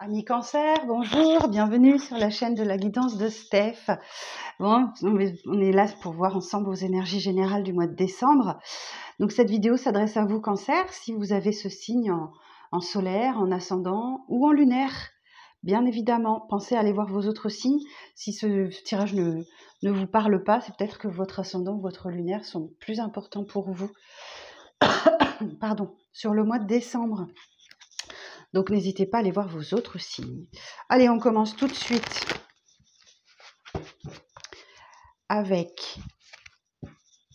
Amis Cancer, bonjour, bienvenue sur la chaîne de la guidance de Steph. Bon, on est là pour voir ensemble vos énergies générales du mois de décembre. Donc cette vidéo s'adresse à vous Cancer, si vous avez ce signe en solaire, en ascendant ou en lunaire. Bien évidemment, pensez à aller voir vos autres signes. Si ce tirage ne vous parle pas, c'est peut-être que votre ascendant ou votre lunaire sont plus importants pour vous. Pardon, sur le mois de décembre. Donc, n'hésitez pas à aller voir vos autres signes. Allez, on commence tout de suite avec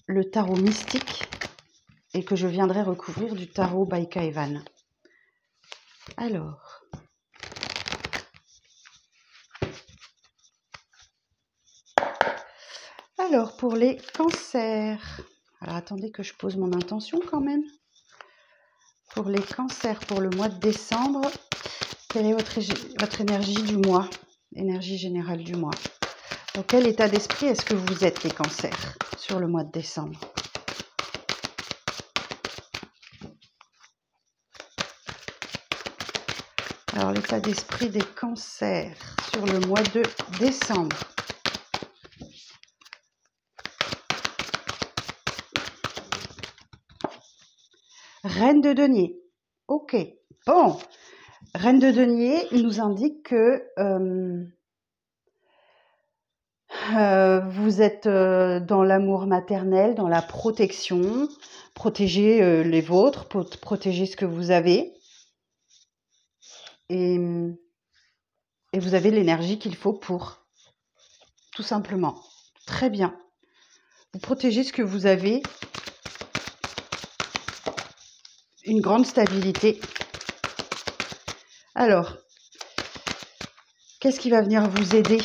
le tarot mystique et que je viendrai recouvrir du tarot by Kaivan. Alors, pour les cancers. Alors, attendez que je pose mon intention quand même. Pour les cancers, pour le mois de décembre, quelle est votre énergie du mois? Énergie générale du mois. Dans quel état d'esprit est-ce que vous êtes les cancers sur le mois de décembre? Alors, l'état d'esprit des cancers sur le mois de décembre. Reine de denier. Ok. Bon. Reine de denier, il nous indique que vous êtes dans l'amour maternel, dans la protection. Protégez les vôtres, protégez ce que vous avez. Et vous avez l'énergie qu'il faut pour. Tout simplement. Très bien. Vous protégez ce que vous avez. Une grande stabilité. Alors, qu'est-ce qui va venir vous aider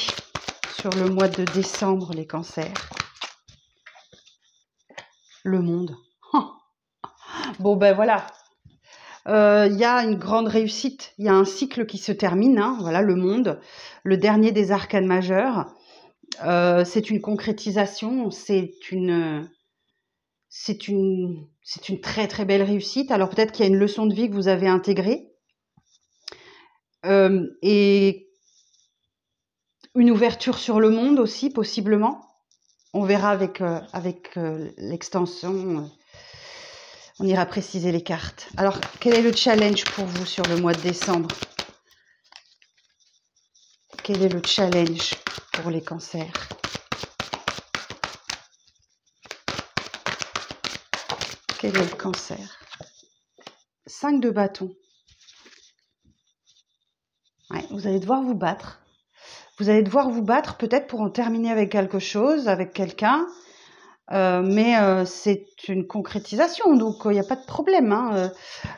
sur le mois de décembre, les cancers? Le monde. Bon, ben voilà. Il y a une grande réussite. Il y a un cycle qui se termine. Hein, voilà, le monde. Le dernier des arcanes majeurs. C'est une concrétisation. C'est une très très belle réussite. Alors peut-être qu'il y a une leçon de vie que vous avez intégrée. Et une ouverture sur le monde aussi, possiblement. On verra avec l'extension. On ira préciser les cartes. Alors, quel est le challenge pour vous sur le mois de décembre? Quel est le challenge pour les cancers? Quel est le cancer? 5 de bâton. Ouais, vous allez devoir vous battre. Vous allez devoir vous battre peut-être pour en terminer avec quelque chose, avec quelqu'un. Mais c'est une concrétisation, donc il n'y a pas de problème. Hein,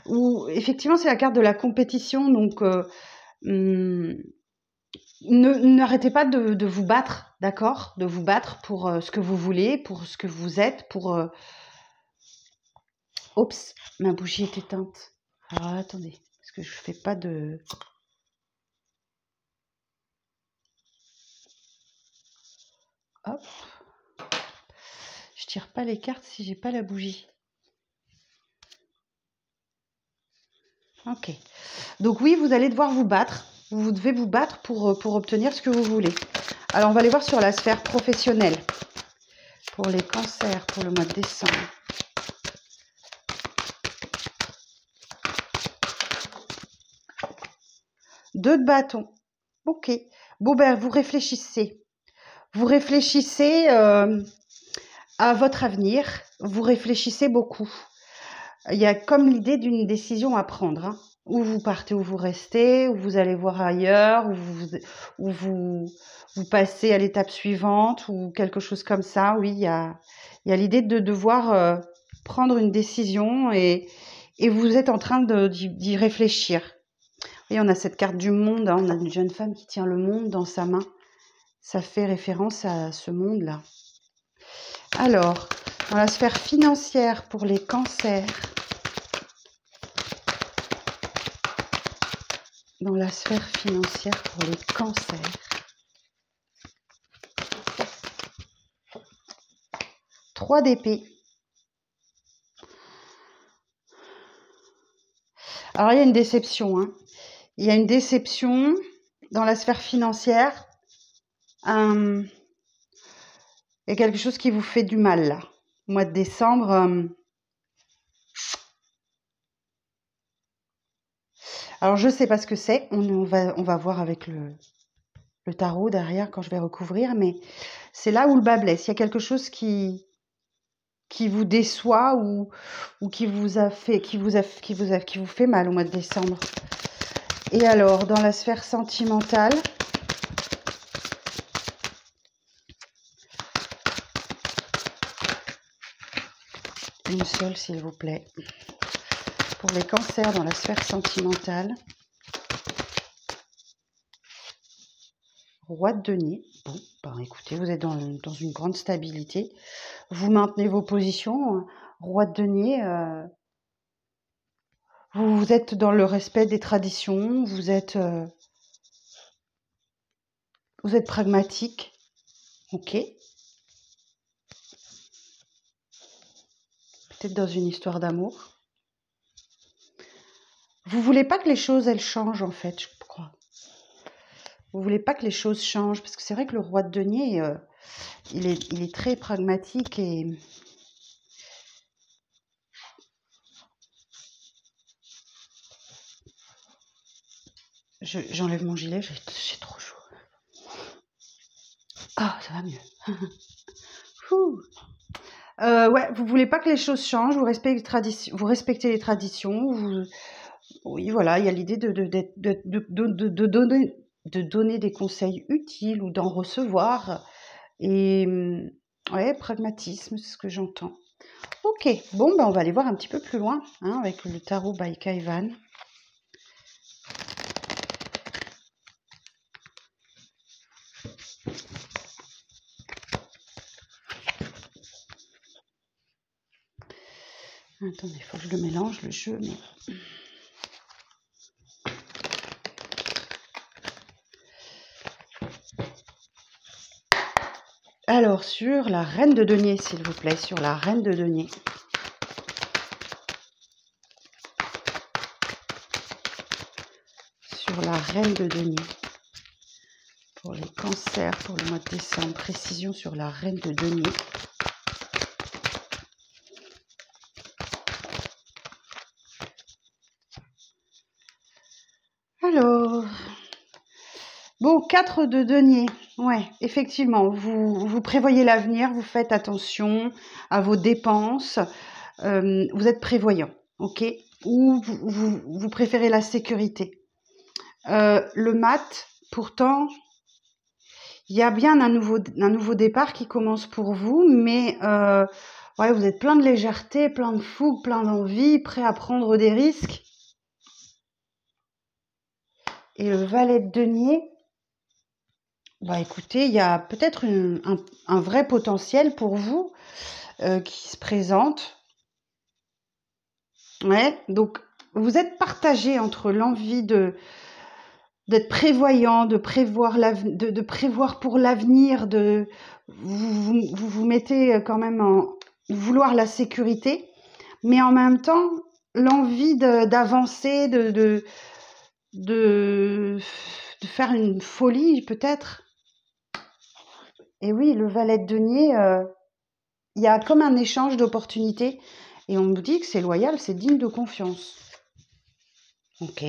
ou effectivement, c'est la carte de la compétition, donc n'arrêtez pas de vous battre, d'accord? De vous battre pour ce que vous voulez, pour ce que vous êtes, pour... Oups, ma bougie est éteinte. Alors attendez, parce que je fais pas de... Hop. Je tire pas les cartes si j'ai pas la bougie. Ok. Donc oui, vous allez devoir vous battre. Vous devez vous battre pour obtenir ce que vous voulez. Alors, on va aller voir sur la sphère professionnelle. Pour les cancers, pour le mois de décembre. Deux de bâton. Ok. Bon, ben, vous réfléchissez. Vous réfléchissez à votre avenir. Vous réfléchissez beaucoup. Il y a comme l'idée d'une décision à prendre. Hein. Où vous partez, où vous restez, où vous allez voir ailleurs, où vous passez à l'étape suivante ou quelque chose comme ça. Oui, il y a l'idée de devoir prendre une décision et vous êtes en train d'y réfléchir. Et on a cette carte du monde, hein, on a une jeune femme qui tient le monde dans sa main. Ça fait référence à ce monde-là. Alors, dans la sphère financière pour les cancers, dans la sphère financière pour les cancers. 3 d'épée. Alors, il y a une déception. Hein. Il y a une déception dans la sphère financière. Il y a quelque chose qui vous fait du mal, là. Au mois de décembre. Alors, je ne sais pas ce que c'est. On va voir avec le tarot derrière quand je vais recouvrir. Mais c'est là où le bas blesse. Il y a quelque chose qui vous déçoit ou qui vous fait mal au mois de décembre. Et alors, dans la sphère sentimentale, une seule s'il vous plaît. Pour les cancers dans la sphère sentimentale, roi de denier. Bon, ben écoutez, vous êtes dans une grande stabilité. Vous maintenez vos positions. Roi de denier, vous êtes dans le respect des traditions. Vous êtes pragmatique. Ok. Peut-être dans une histoire d'amour. Vous voulez pas que les choses, elles changent, en fait, je crois. Vous voulez pas que les choses changent, parce que c'est vrai que le roi de denier, il est très pragmatique et... J'enlève mon gilet, j'ai trop chaud. Ah, ça va mieux. Ouais, vous voulez pas que les choses changent, vous respectez les traditions, oui, voilà, il y a l'idée de donner des conseils utiles ou d'en recevoir. Et ouais, pragmatisme, c'est ce que j'entends. Ok, bon, ben on va aller voir un petit peu plus loin hein, avec le tarot by Kaivan. Attendez, il faut que je le mélange, le jeu, mais... Alors, sur la reine de denier, s'il vous plaît, sur la reine de denier. Sur la reine de denier. Pour les cancers, pour le mois de décembre, précision sur la reine de denier. Alors, bon, 4 de denier. Ouais, effectivement, vous prévoyez l'avenir, vous faites attention à vos dépenses, vous êtes prévoyant, ok? Ou vous préférez la sécurité. Le mat, pourtant, il y a bien un nouveau départ qui commence pour vous, mais ouais, vous êtes plein de légèreté, plein de fougue, plein d'envie, prêt à prendre des risques. Et le valet de denier, bah écoutez, il y a peut-être un vrai potentiel pour vous qui se présente. Ouais, donc vous êtes partagé entre l'envie d'être prévoyant, de prévoir pour l'avenir, vous mettez quand même en vouloir la sécurité, mais en même temps l'envie d'avancer, de faire une folie peut-être. Et oui, le valet de denier, il y a comme un échange d'opportunités et on nous dit que c'est loyal, c'est digne de confiance. Ok,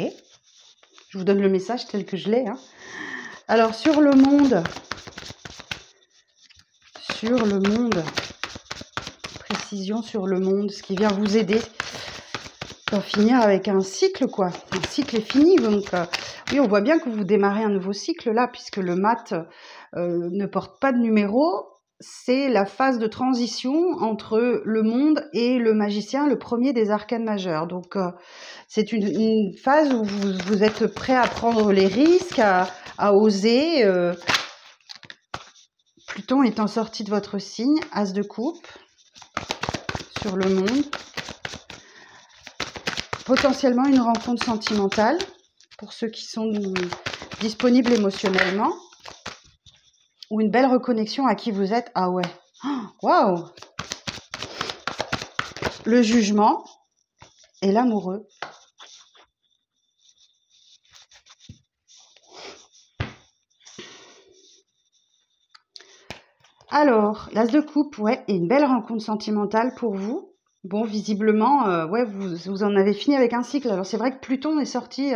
je vous donne le message tel que je l'ai. Hein. Alors sur le monde, précision sur le monde, ce qui vient vous aider pour finir avec un cycle quoi. Un cycle est fini, donc oui, on voit bien que vous démarrez un nouveau cycle là, puisque le mat ne porte pas de numéro. C'est la phase de transition entre le monde et le magicien, le premier des arcanes majeurs. Donc, c'est une phase où vous êtes prêt à prendre les risques, à oser. Pluton étant sorti de votre signe, As de coupe, sur le monde. Potentiellement une rencontre sentimentale, pour ceux qui sont disponibles émotionnellement. Ou une belle reconnexion à qui vous êtes. Ah ouais. Waouh. Le jugement et l'amoureux. Alors, l'as de coupe, ouais, et une belle rencontre sentimentale pour vous. Bon, visiblement, ouais, vous en avez fini avec un cycle. Alors, c'est vrai que Pluton est sorti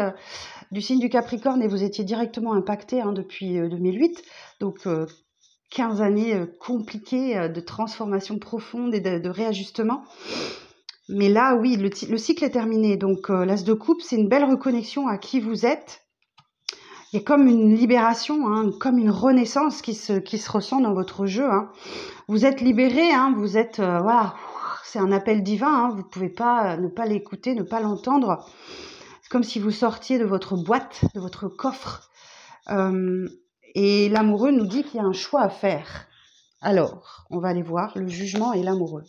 du signe du Capricorne et vous étiez directement impacté hein, depuis 2008. Donc, 15 années compliquées de transformation profonde et de réajustement. Mais là, oui, le cycle est terminé. Donc, l'as de coupe, c'est une belle reconnexion à qui vous êtes. Il y a comme une libération, hein, comme une renaissance qui se ressent dans votre jeu. Hein. Vous êtes libéré, hein, vous êtes... voilà, c'est un appel divin, hein, vous ne pouvez pas ne pas l'écouter, ne pas l'entendre. C'est comme si vous sortiez de votre boîte, de votre coffre. Et l'amoureux nous dit qu'il y a un choix à faire. Alors, on va aller voir le jugement et l'amoureux.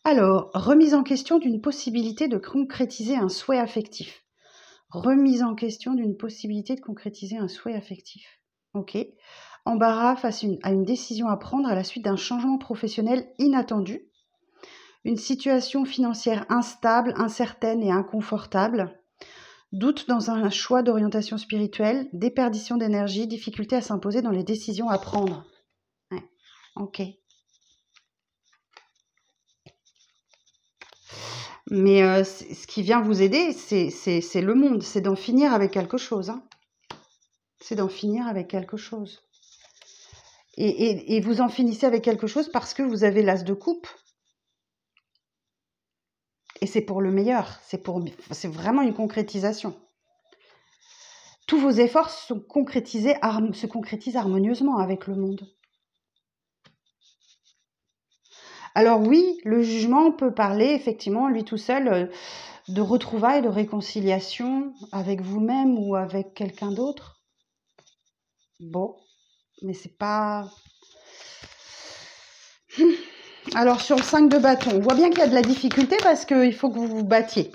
Alors, remise en question d'une possibilité de concrétiser un souhait affectif. Remise en question d'une possibilité de concrétiser un souhait affectif. Ok. Embarras face à une décision à prendre à la suite d'un changement professionnel inattendu. Une situation financière instable, incertaine et inconfortable. Doute dans un choix d'orientation spirituelle. Déperdition d'énergie. Difficulté à s'imposer dans les décisions à prendre. Ouais. Ok. Mais ce qui vient vous aider, c'est le monde. C'est d'en finir avec quelque chose. Hein. C'est d'en finir avec quelque chose. Et vous en finissez avec quelque chose parce que vous avez l'as de coupe. Et c'est pour le meilleur. C'est vraiment une concrétisation. Tous vos efforts se concrétisent harmonieusement avec le monde. Alors oui, le jugement peut parler, effectivement, lui tout seul, de retrouvailles, de réconciliation avec vous-même ou avec quelqu'un d'autre. Bon, mais c'est pas... Alors sur le 5 de bâton, on voit bien qu'il y a de la difficulté parce qu'il faut que vous vous battiez.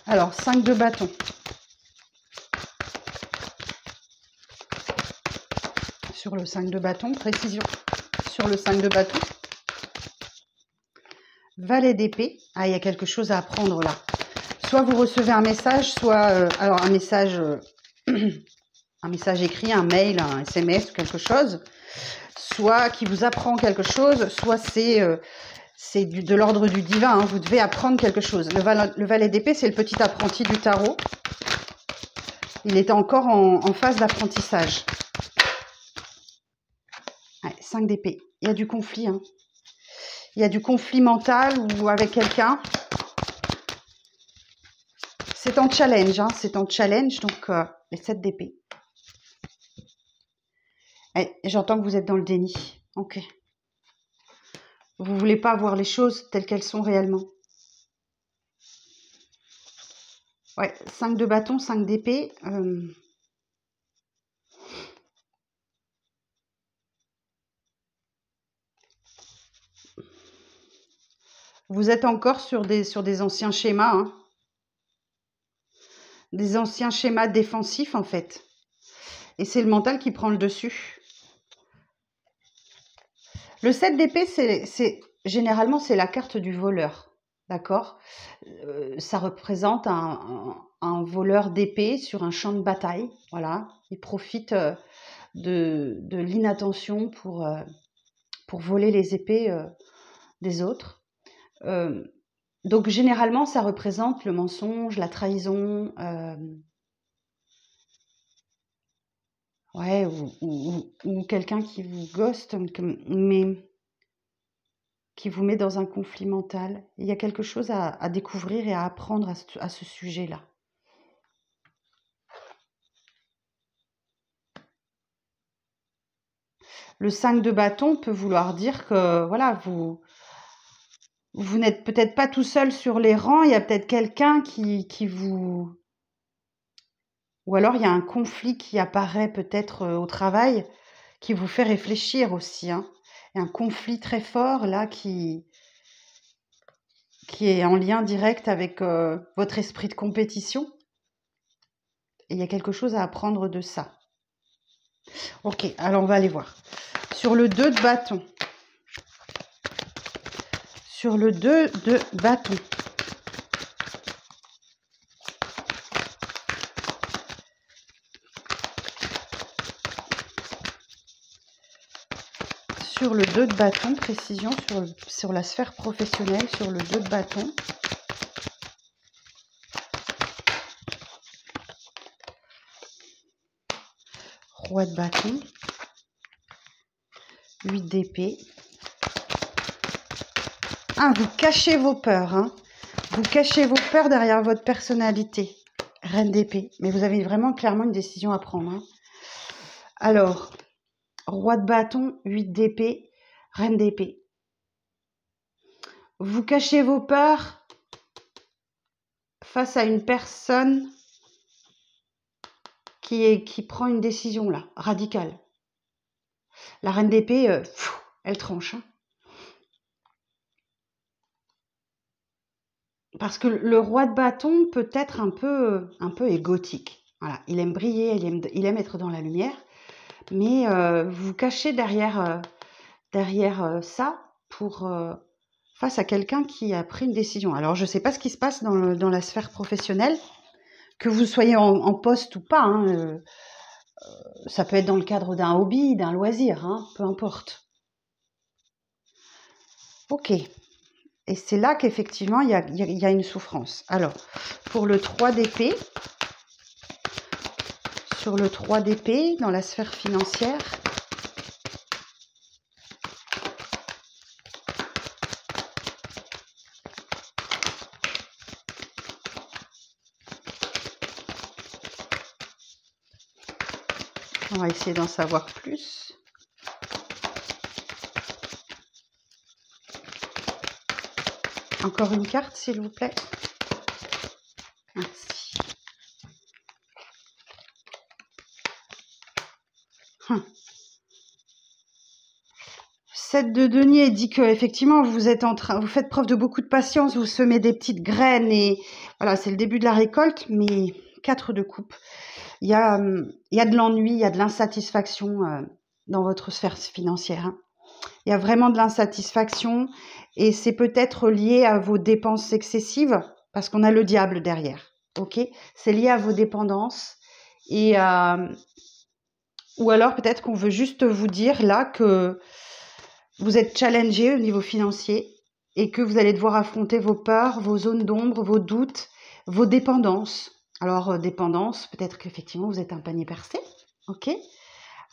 Alors 5 de bâton. Sur le 5 de bâton, précision. Sur le 5 de bâton. Valet d'épée. Ah, il y a quelque chose à apprendre là. Soit vous recevez un message, soit... alors un message écrit, un mail, un SMS, quelque chose. Soit qui vous apprend quelque chose, soit c'est de l'ordre du divin. Hein. Vous devez apprendre quelque chose. Le valet d'épée, c'est le petit apprenti du tarot. Il est encore en phase d'apprentissage. Ouais, 5 d'épée. Il y a du conflit. Hein. Il y a du conflit mental ou avec quelqu'un. C'est en challenge. Hein. C'est en challenge, donc les 7 d'épée. J'entends que vous êtes dans le déni. Ok. Vous ne voulez pas voir les choses telles qu'elles sont réellement. Ouais, 5 de bâton, 5 d'épée. Vous êtes encore sur des anciens schémas. Hein. Des anciens schémas défensifs, en fait. Et c'est le mental qui prend le dessus. Le 7 d'épée, généralement, c'est la carte du voleur. D'accord ? Ça représente un voleur d'épée sur un champ de bataille. Voilà. Il profite de l'inattention pour voler les épées des autres. Donc, généralement, ça représente le mensonge, la trahison, ouais, ou quelqu'un qui vous ghost, mais qui vous met dans un conflit mental. Il y a quelque chose à découvrir et à apprendre à ce sujet-là. Le 5 de bâton peut vouloir dire que voilà, vous n'êtes peut-être pas tout seul sur les rangs, il y a peut-être quelqu'un qui vous... Ou alors il y a un conflit qui apparaît peut-être au travail, qui vous fait réfléchir aussi. Hein. Il y a un conflit très fort là qui est en lien direct avec votre esprit de compétition. Et il y a quelque chose à apprendre de ça. Ok, alors on va aller voir. Sur le 2 de bâton. Sur le 2 de bâton. sur le 2 de bâton, précision sur la sphère professionnelle, sur le 2 de bâton. Roi de bâton, 8 d'épée. Ah, vous cachez vos peurs, hein. Vous cachez vos peurs derrière votre personnalité. Reine d'épée. Mais vous avez vraiment clairement une décision à prendre, hein. Alors, roi de bâton, 8 d'épée, reine d'épée. Vous cachez vos peurs face à une personne qui prend une décision là, radicale. La reine d'épée, elle tranche, hein. Parce que le roi de bâton peut être un peu égotique. Voilà, il aime briller, il aime être dans la lumière, mais vous vous cachez derrière ça face à quelqu'un qui a pris une décision. Alors, je ne sais pas ce qui se passe dans la sphère professionnelle, que vous soyez en poste ou pas, hein, ça peut être dans le cadre d'un hobby, d'un loisir, hein, peu importe. Ok. Et c'est là qu'effectivement, il y a une souffrance. Alors, pour le 3 d'épée, sur le 3 d'épée, dans la sphère financière, on va essayer d'en savoir plus. Encore une carte, s'il vous plaît. Merci. 7 de denier dit que effectivement vous faites preuve de beaucoup de patience, vous semez des petites graines et voilà, c'est le début de la récolte. Mais 4 de coupe, il y a de l'ennui, il y a de l'insatisfaction dans votre sphère financière, hein. Il y a vraiment de l'insatisfaction et c'est peut-être lié à vos dépenses excessives parce qu'on a le diable derrière. Ok, c'est lié à vos dépendances et ou alors peut-être qu'on veut juste vous dire là que vous êtes challengé au niveau financier et que vous allez devoir affronter vos peurs, vos zones d'ombre, vos doutes, vos dépendances. Alors, dépendance, peut-être qu'effectivement vous êtes un panier percé, ok.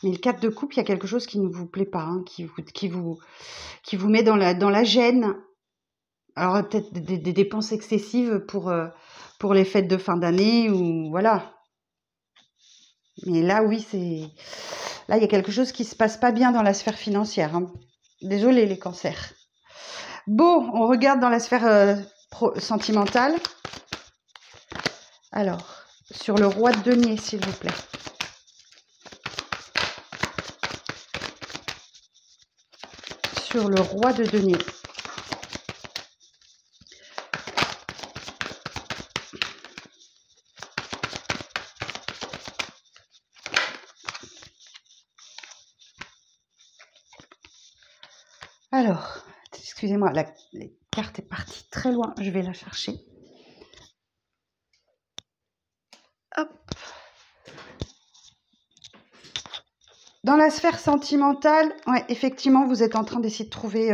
Mais le 4 de coupe, il y a quelque chose qui ne vous plaît pas, hein, qui vous met dans la gêne. Alors, peut-être des dépenses excessives pour les fêtes de fin d'année ou voilà. Mais là, oui, là, il y a quelque chose qui se passe pas bien dans la sphère financière, hein. Désolée, les cancers. Bon, on regarde dans la sphère sentimentale. Alors, sur le roi de denier, s'il vous plaît. Sur le roi de denier. Alors, excusez-moi, la carte est partie très loin, je vais la chercher. Hop. Dans la sphère sentimentale, ouais, effectivement, vous êtes en train d'essayer de trouver,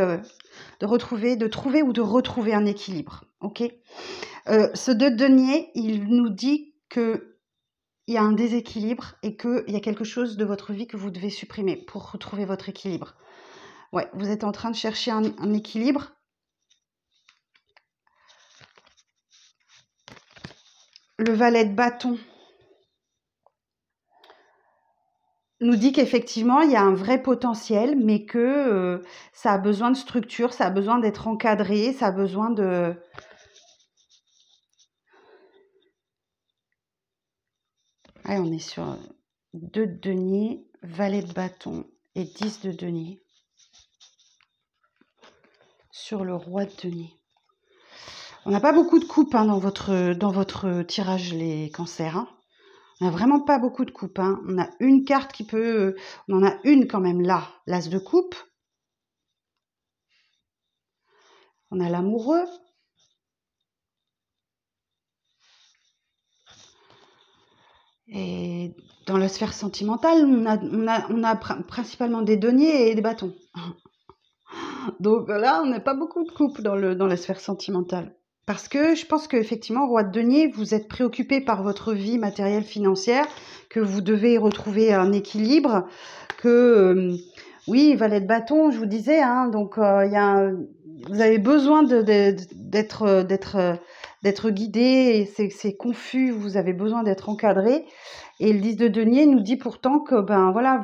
ou de retrouver un équilibre. Ok. Ce 2 de denier, il nous dit que il y a un déséquilibre et qu'il y a quelque chose de votre vie que vous devez supprimer pour retrouver votre équilibre. Ouais, vous êtes en train de chercher un équilibre. Le valet de bâton nous dit qu'effectivement, il y a un vrai potentiel, mais que ça a besoin de structure, ça a besoin d'être encadré, ça a besoin de... Ouais, on est sur 2 de denier, valet de bâton et 10 de denier. Sur le roi de denier. On n'a pas beaucoup de coupes, hein, dans votre tirage, les cancers, hein. On n'a vraiment pas beaucoup de coupes, hein. On a une carte qui peut... On en a une quand même là, l'as de coupe. On a l'amoureux. Et dans la sphère sentimentale, on a principalement des deniers et des bâtons. Donc là, on n'a pas beaucoup de couples dans la sphère sentimentale. Parce que je pense qu'effectivement, roi de denier, vous êtes préoccupé par votre vie matérielle financière, que vous devez retrouver un équilibre, que oui, valet de bâton, je vous disais, hein, donc vous avez besoin d'être guidé, et c'est confus, vous avez besoin d'être encadré. Et le 10 de denier nous dit pourtant que ben voilà,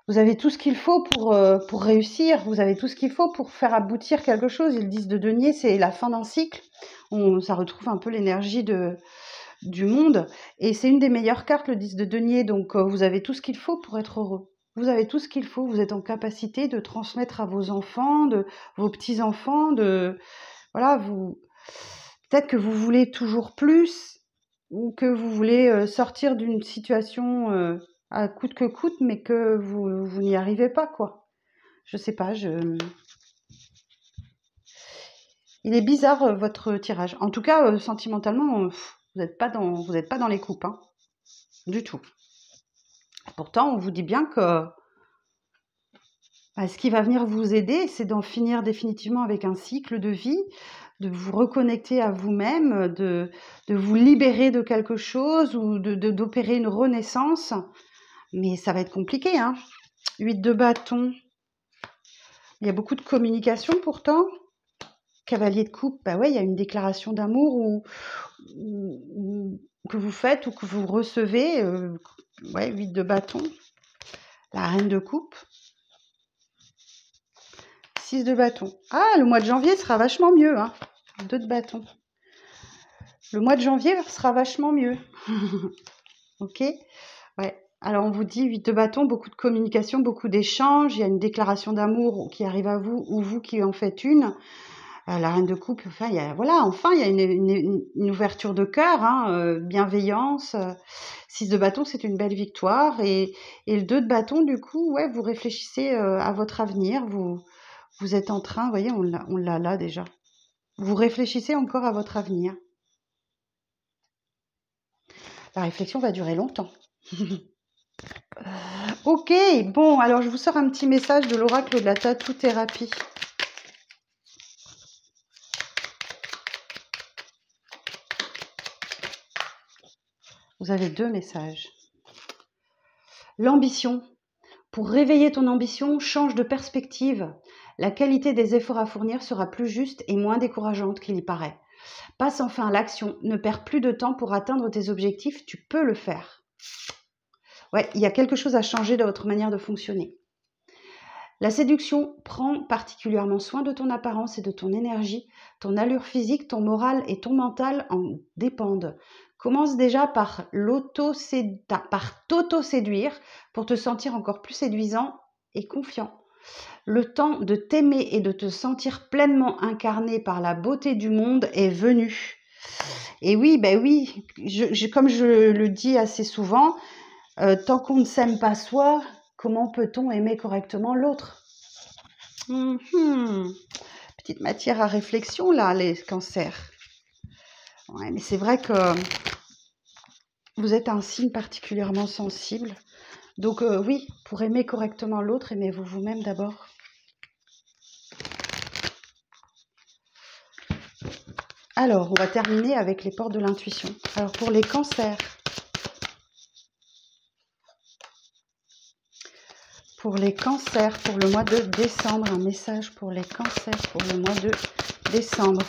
vous avez tout ce qu'il faut pour réussir, vous avez tout ce qu'il faut pour faire aboutir quelque chose. Et le 10 de denier, c'est la fin d'un cycle. Ça retrouve un peu l'énergie du monde. Et c'est une des meilleures cartes, le 10 de denier. Donc, vous avez tout ce qu'il faut pour être heureux. Vous avez tout ce qu'il faut. Vous êtes en capacité de transmettre à vos enfants, vos petits-enfants, voilà, peut-être que vous voulez toujours plus, ou que vous voulez sortir d'une situation à coûte que coûte, mais que vous n'y arrivez pas, quoi. Je sais pas, il est bizarre votre tirage. En tout cas, sentimentalement, vous n'êtes pas dans les coupes, hein, du tout. Pourtant, on vous dit bien que ce qui va venir vous aider, c'est d'en finir définitivement avec un cycle de vie, de vous reconnecter à vous-même, de vous libérer de quelque chose ou d'opérer une renaissance. Mais ça va être compliqué, hein. 8 de bâton. Il y a beaucoup de communication pourtant. Cavalier de coupe, bah ouais, il y a une déclaration d'amour que vous faites ou que vous recevez. Ouais, 8 de bâton. La reine de coupe. 6 de bâton. Ah, le mois de janvier sera vachement mieux, hein. 2 de bâton. Le mois de janvier sera vachement mieux. Ok. Ouais. Alors, on vous dit 8 de bâton, beaucoup de communication, beaucoup d'échanges. Il y a une déclaration d'amour qui arrive à vous ou vous qui en faites une. La reine de coupe, enfin, il y a une ouverture de cœur, hein, bienveillance. 6 de bâton, c'est une belle victoire. Et le 2 de bâton, du coup, ouais, vous réfléchissez à votre avenir. Vous êtes en train, vous voyez, on l'a là déjà. Vous réfléchissez encore à votre avenir. La réflexion va durer longtemps. Ok, bon, alors je vous sors un petit message de l'oracle de la tatou-thérapie. Vous avez 2 messages. L'ambition. Pour réveiller ton ambition, change de perspective. La qualité des efforts à fournir sera plus juste et moins décourageante qu'il y paraît. Passe enfin à l'action. Ne perds plus de temps pour atteindre tes objectifs. Tu peux le faire. Ouais, il y a quelque chose à changer dans votre manière de fonctionner. La séduction prend particulièrement soin de ton apparence et de ton énergie. Ton allure physique, ton moral et ton mental en dépendent. Commence déjà par t'auto-séduire pour te sentir encore plus séduisant et confiant. Le temps de t'aimer et de te sentir pleinement incarné par la beauté du monde est venu. Et oui, ben oui, comme je le dis assez souvent, tant qu'on ne s'aime pas soi, comment peut-on aimer correctement l'autre? Petite matière à réflexion là, les cancers. Ouais, mais c'est vrai que vous êtes un signe particulièrement sensible. Donc oui, pour aimer correctement l'autre, aimez-vous vous-même d'abord. Alors, on va terminer avec les portes de l'intuition. Alors, pour les cancers, pour le mois de décembre, un message pour les cancers pour le mois de décembre.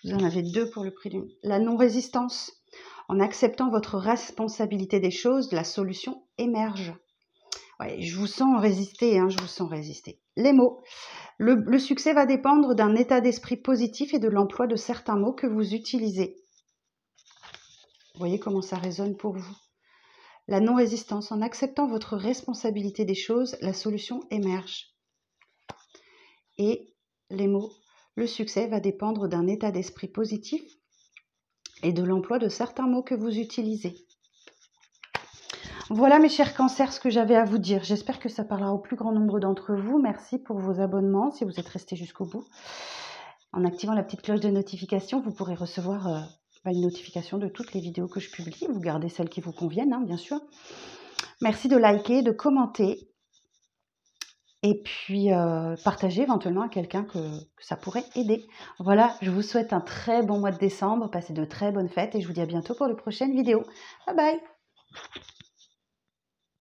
Vous en avez 2 pour le prix d'une. La non-résistance. En acceptant votre responsabilité des choses, la solution émerge. Ouais, je vous sens résister, hein, je vous sens résister. Les mots. Le succès va dépendre d'un état d'esprit positif et de l'emploi de certains mots que vous utilisez. Vous voyez comment ça résonne pour vous. La non-résistance. En acceptant votre responsabilité des choses, la solution émerge. Et les mots. Le succès va dépendre d'un état d'esprit positif et de l'emploi de certains mots que vous utilisez. Voilà mes chers cancers, ce que j'avais à vous dire. J'espère que ça parlera au plus grand nombre d'entre vous. Merci pour vos abonnements si vous êtes restés jusqu'au bout. En activant la petite cloche de notification, vous pourrez recevoir une notification de toutes les vidéos que je publie. Vous gardez celles qui vous conviennent, hein, bien sûr. Merci de liker, de commenter. Et puis, partagez éventuellement à quelqu'un que ça pourrait aider. Voilà, je vous souhaite un très bon mois de décembre. Passez de très bonnes fêtes et je vous dis à bientôt pour de prochaines vidéos. Bye bye!